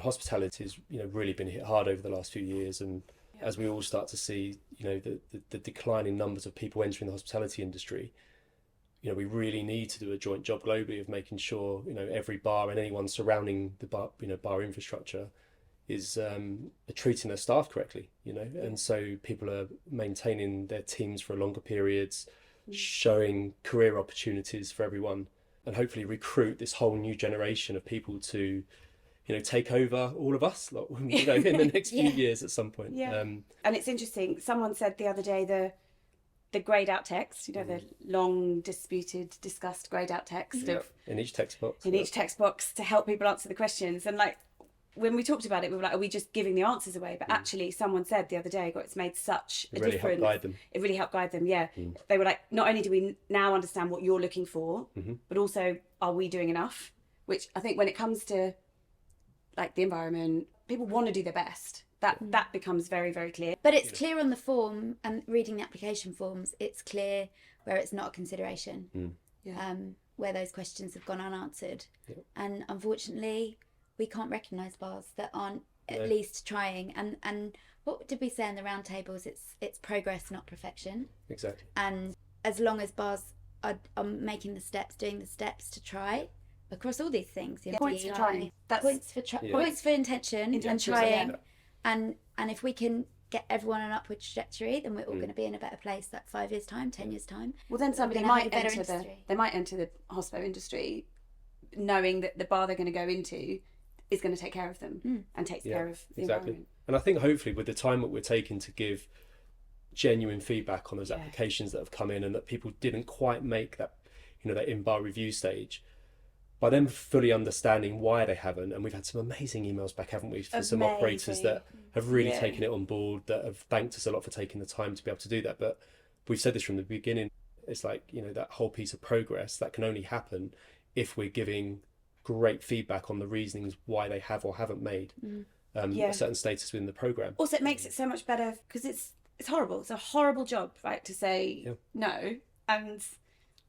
hospitality has, really been hit hard over the last few years. And as we all start to see, the declining numbers of people entering the hospitality industry, we really need to do a joint job globally of making sure, every bar and anyone surrounding the bar, bar infrastructure is treating their staff correctly, and so people are maintaining their teams for longer periods, showing career opportunities for everyone, and hopefully recruit this whole new generation of people to, take over all of us, in the next few years at some point. And it's interesting. Someone said the other day the greyed out text, the long discussed greyed out text in each text box. Each text box to help people answer the questions. And when we talked about it, we were like, are we just giving the answers away? But actually, someone said the other day, it's made such a difference. Helped guide them. It really helped guide them, yeah. They were like, not only do we now understand what you're looking for, but also, are we doing enough? Which I think when it comes to the environment, people want to do their best. That becomes very, very clear. But it's clear on the form, and reading the application forms, it's clear where it's not a consideration, where those questions have gone unanswered. And unfortunately, we can't recognise bars that aren't at least trying. And what did we say in the round tables? It's progress, not perfection. Exactly. And as long as bars are making the steps, doing the steps to try across all these things, points for trying. That's points for intention and trying. Yeah. And if we can get everyone on an upward trajectory, then we're all going to be in a better place 5 years time, 10 years time. Well, then somebody might enter the hospo industry knowing that the bar they're going to go into is going to take care of them and takes care of the environment. And I think hopefully with the time that we're taking to give genuine feedback on those applications that have come in and that people didn't quite make that, that in-bar review stage, by them fully understanding why they haven't, and we've had some amazing emails back, haven't we, for some operators that have really taken it on board, that have thanked us a lot for taking the time to be able to do that. But we've said this from the beginning, it's that whole piece of progress that can only happen if we're giving great feedback on the reasonings why they have or haven't made a certain status within the programme. Also, it makes it so much better because it's horrible. It's a horrible job, right, to say no, and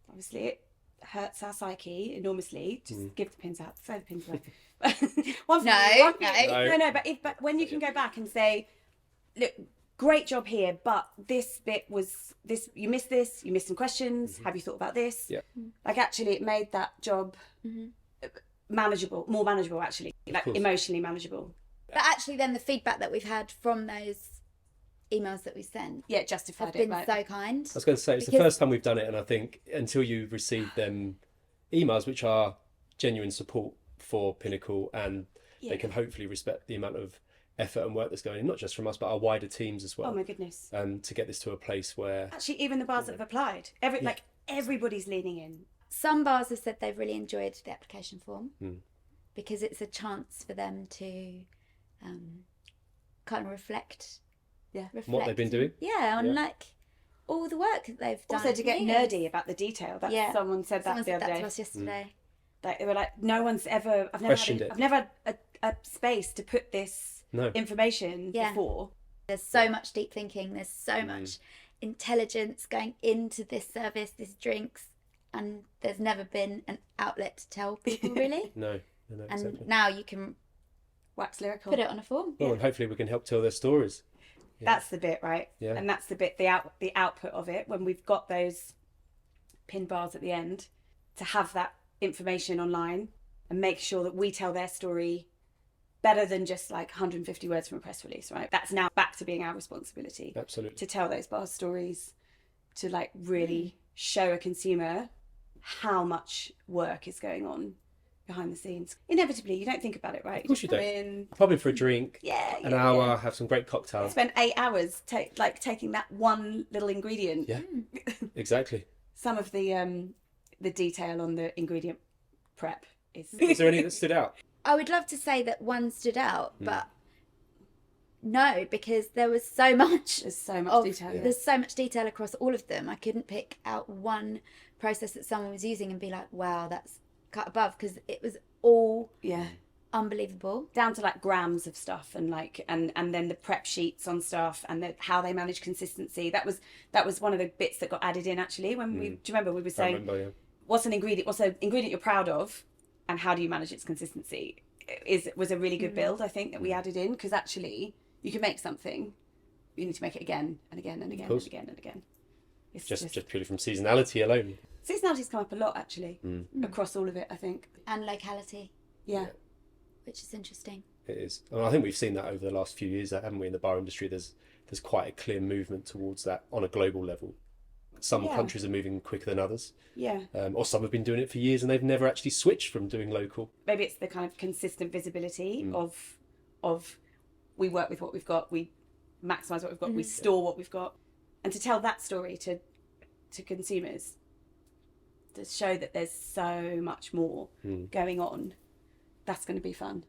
obviously it hurts our psyche enormously. Just give the pins out, throw the pins away. No. But when you can go back and say, look, great job here, but this bit was this. You missed this. You missed some questions. Have you thought about this? Yeah. Actually, it made that job manageable, more manageable. Actually, emotionally manageable. But actually, then the feedback that we've had from those emails that we sent, justified have been so kind. I was going to say, it's the first time we've done it, and I think until you receive them emails which are genuine support for Pinnacle, and they can hopefully respect the amount of effort and work that's going in, not just from us but our wider teams as well. Oh my goodness. To get this to a place where actually even the bars that have applied, everybody's leaning in. Some bars have said they've really enjoyed the application form because it's a chance for them to kind of reflect what they've been doing. On all the work that they've done. Also to get nerdy about the detail. Someone said that the other day. To us yesterday. They were like, no one's ever. I've never had a space to put this information before. There's so much deep thinking. There's so much intelligence going into this service, this drinks, and there's never been an outlet to tell people really. No, and exactly. now you can wax lyrical. Put it on a form. Well, and hopefully we can help tell their stories. That's the bit, right? Yeah. And that's the bit, the output of it, when we've got those pin bars at the end, to have that information online and make sure that we tell their story better than just 150 words from a press release, right? That's now back to being our responsibility. Absolutely. To tell those bar stories, to really show a consumer how much work is going on behind the scenes. Inevitably, you don't think about it, right? Of course you don't. Probably for a drink, an hour, have some great cocktails. Spend 8 hours taking that one little ingredient. Yeah, exactly. Some of the detail on the ingredient prep is... Is there any that stood out? I would love to say that one stood out, but no, because there was so much. There's so much detail. Yeah. There's so much detail across all of them. I couldn't pick out one process that someone was using and be like, wow, that's cut above, because it was all unbelievable, down to grams of stuff and and then the prep sheets on stuff and how they manage consistency. That was one of the bits that got added in actually when do you remember we were saying what's an ingredient you're proud of and how do you manage its consistency? was a really good build, I think, that we added in, because actually you can make something, you need to make it again and again and again and again and again. It's just purely from seasonality alone. Seasonality's come up a lot, actually, across all of it, I think. And locality. Yeah. Which is interesting. It is. And I think we've seen that over the last few years, haven't we, in the bar industry? There's quite a clear movement towards that on a global level. Some countries are moving quicker than others. Yeah. Or some have been doing it for years and they've never actually switched from doing local. Maybe it's the kind of consistent visibility of we work with what we've got, we maximise what we've got, we store what we've got. And to tell that story to consumers, to show that there's so much more going on, that's going to be fun.